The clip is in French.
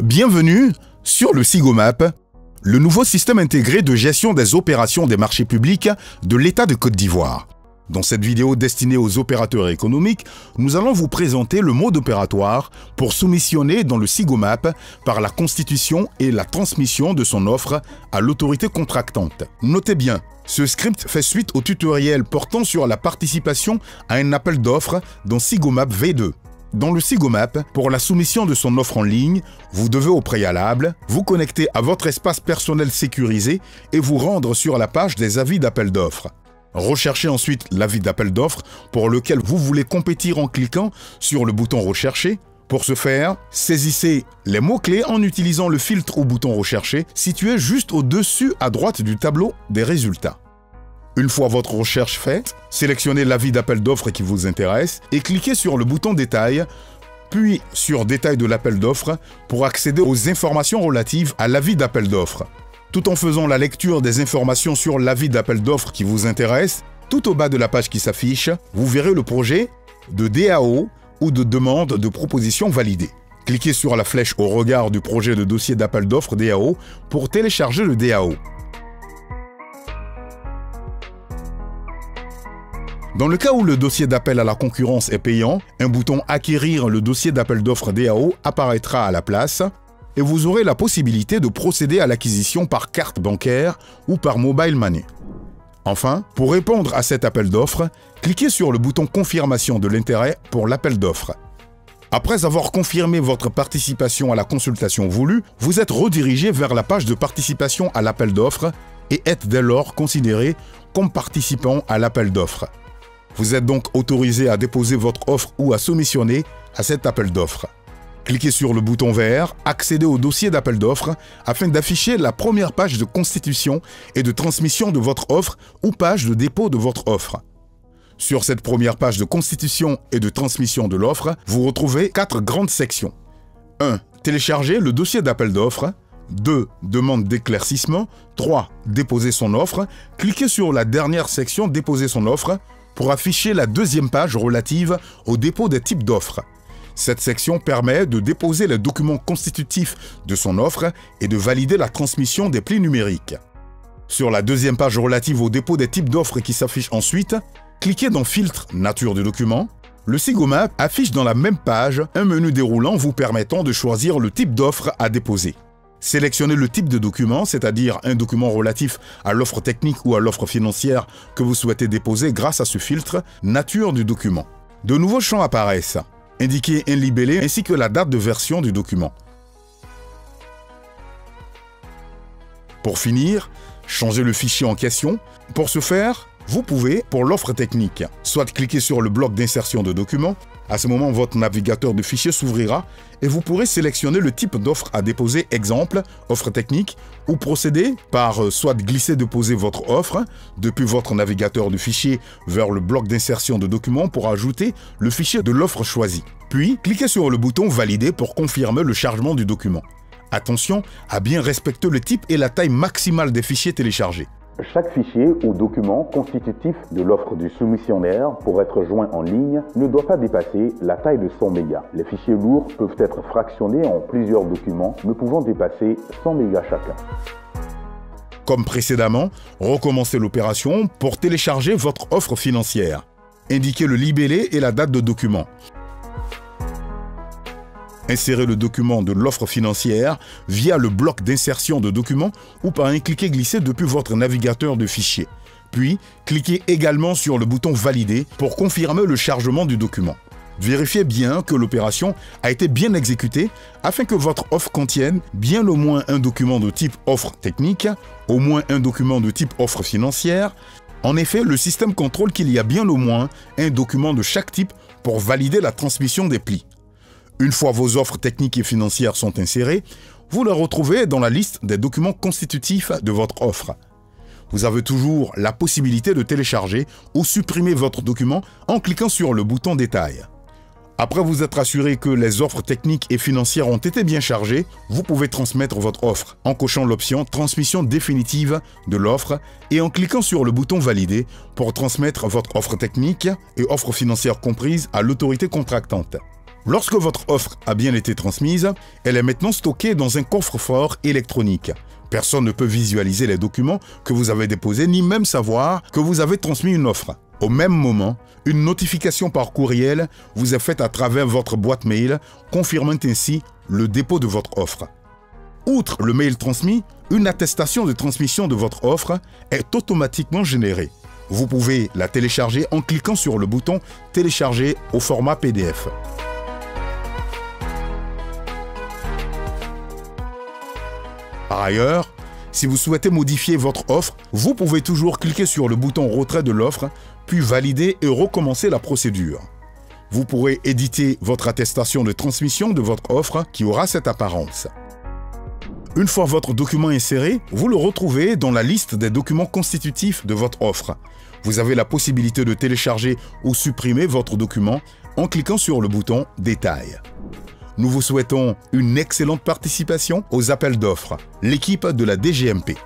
Bienvenue sur le SIGOMAP, le nouveau système intégré de gestion des opérations des marchés publics de l'État de Côte d'Ivoire. Dans cette vidéo destinée aux opérateurs économiques, nous allons vous présenter le mode opératoire pour soumissionner dans le SIGOMAP par la constitution et la transmission de son offre à l'autorité contractante. Notez bien, ce script fait suite au tutoriel portant sur la participation à un appel d'offres dans SIGOMAP V2. Dans le SIGOMAP, pour la soumission de son offre en ligne, vous devez au préalable vous connecter à votre espace personnel sécurisé et vous rendre sur la page des avis d'appel d'offres. Recherchez ensuite l'avis d'appel d'offres pour lequel vous voulez compétir en cliquant sur le bouton « Rechercher ». Pour ce faire, saisissez les mots-clés en utilisant le filtre au bouton « Rechercher » situé juste au-dessus à droite du tableau des résultats. Une fois votre recherche faite, sélectionnez l'avis d'appel d'offres qui vous intéresse et cliquez sur le bouton « Détail », puis sur « Détail de l'appel d'offres » pour accéder aux informations relatives à l'avis d'appel d'offres. Tout en faisant la lecture des informations sur l'avis d'appel d'offres qui vous intéresse, tout au bas de la page qui s'affiche, vous verrez le projet de DAO ou de demande de proposition validée. Cliquez sur la flèche au regard du projet de dossier d'appel d'offres DAO pour télécharger le DAO. Dans le cas où le dossier d'appel à la concurrence est payant, un bouton « Acquérir le dossier d'appel d'offres DAO » apparaîtra à la place et vous aurez la possibilité de procéder à l'acquisition par carte bancaire ou par mobile money. Enfin, pour répondre à cet appel d'offres, cliquez sur le bouton « Confirmation de l'intérêt » pour l'appel d'offres. Après avoir confirmé votre participation à la consultation voulue, vous êtes redirigé vers la page de participation à l'appel d'offres et êtes dès lors considéré comme participant à l'appel d'offres. Vous êtes donc autorisé à déposer votre offre ou à soumissionner à cet appel d'offres. Cliquez sur le bouton vert « Accéder au dossier d'appel d'offres » afin d'afficher la première page de constitution et de transmission de votre offre ou page de dépôt de votre offre. Sur cette première page de constitution et de transmission de l'offre, vous retrouvez 4 grandes sections. 1. Télécharger le dossier d'appel d'offres. 2. Demande d'éclaircissement. 3. Déposer son offre. Cliquez sur la dernière section « Déposer son offre » pour afficher la deuxième page relative au dépôt des types d'offres. Cette section permet de déposer les documents constitutifs de son offre et de valider la transmission des plis numériques. Sur la deuxième page relative au dépôt des types d'offres qui s'affiche ensuite, cliquez dans « Filtre Nature du document ». Le SIGOMAP affiche dans la même page un menu déroulant vous permettant de choisir le type d'offre à déposer. Sélectionnez le type de document, c'est-à-dire un document relatif à l'offre technique ou à l'offre financière que vous souhaitez déposer grâce à ce filtre « Nature du document ». De nouveaux champs apparaissent. Indiquez un libellé ainsi que la date de version du document. Pour finir, changez le fichier en question. Pour ce faire, vous pouvez, pour l'offre technique, soit cliquer sur le bloc d'insertion de documents. À ce moment, votre navigateur de fichiers s'ouvrira et vous pourrez sélectionner le type d'offre à déposer, exemple, offre technique, ou procéder par soit glisser-déposer votre offre depuis votre navigateur de fichiers vers le bloc d'insertion de documents pour ajouter le fichier de l'offre choisie. Puis, cliquez sur le bouton « Valider » pour confirmer le chargement du document. Attention à bien respecter le type et la taille maximale des fichiers téléchargés. Chaque fichier ou document constitutif de l'offre du soumissionnaire pour être joint en ligne ne doit pas dépasser la taille de 100 mégas. Les fichiers lourds peuvent être fractionnés en plusieurs documents ne pouvant dépasser 100 mégas chacun. Comme précédemment, recommencez l'opération pour télécharger votre offre financière. Indiquez le libellé et la date de document. Insérez le document de l'offre financière via le bloc d'insertion de documents ou par un cliquer-glisser depuis votre navigateur de fichiers. Puis, cliquez également sur le bouton « Valider » pour confirmer le chargement du document. Vérifiez bien que l'opération a été bien exécutée afin que votre offre contienne bien au moins un document de type offre technique, au moins un document de type offre financière. En effet, le système contrôle qu'il y a bien au moins un document de chaque type pour valider la transmission des plis. Une fois vos offres techniques et financières sont insérées, vous les retrouvez dans la liste des documents constitutifs de votre offre. Vous avez toujours la possibilité de télécharger ou supprimer votre document en cliquant sur le bouton « Détail ». Après vous être assuré que les offres techniques et financières ont été bien chargées, vous pouvez transmettre votre offre en cochant l'option « Transmission définitive de l'offre » et en cliquant sur le bouton « Valider » pour transmettre votre offre technique et offre financière comprise à l'autorité contractante. Lorsque votre offre a bien été transmise, elle est maintenant stockée dans un coffre-fort électronique. Personne ne peut visualiser les documents que vous avez déposés, ni même savoir que vous avez transmis une offre. Au même moment, une notification par courriel vous est faite à travers votre boîte mail, confirmant ainsi le dépôt de votre offre. Outre le mail transmis, une attestation de transmission de votre offre est automatiquement générée. Vous pouvez la télécharger en cliquant sur le bouton « Télécharger au format PDF ». Par ailleurs, si vous souhaitez modifier votre offre, vous pouvez toujours cliquer sur le bouton « Retrait de l'offre », puis valider et recommencer la procédure. Vous pourrez éditer votre attestation de transmission de votre offre qui aura cette apparence. Une fois votre document inséré, vous le retrouvez dans la liste des documents constitutifs de votre offre. Vous avez la possibilité de télécharger ou supprimer votre document en cliquant sur le bouton « Détails ». Nous vous souhaitons une excellente participation aux appels d'offres, l'équipe de la DGMP.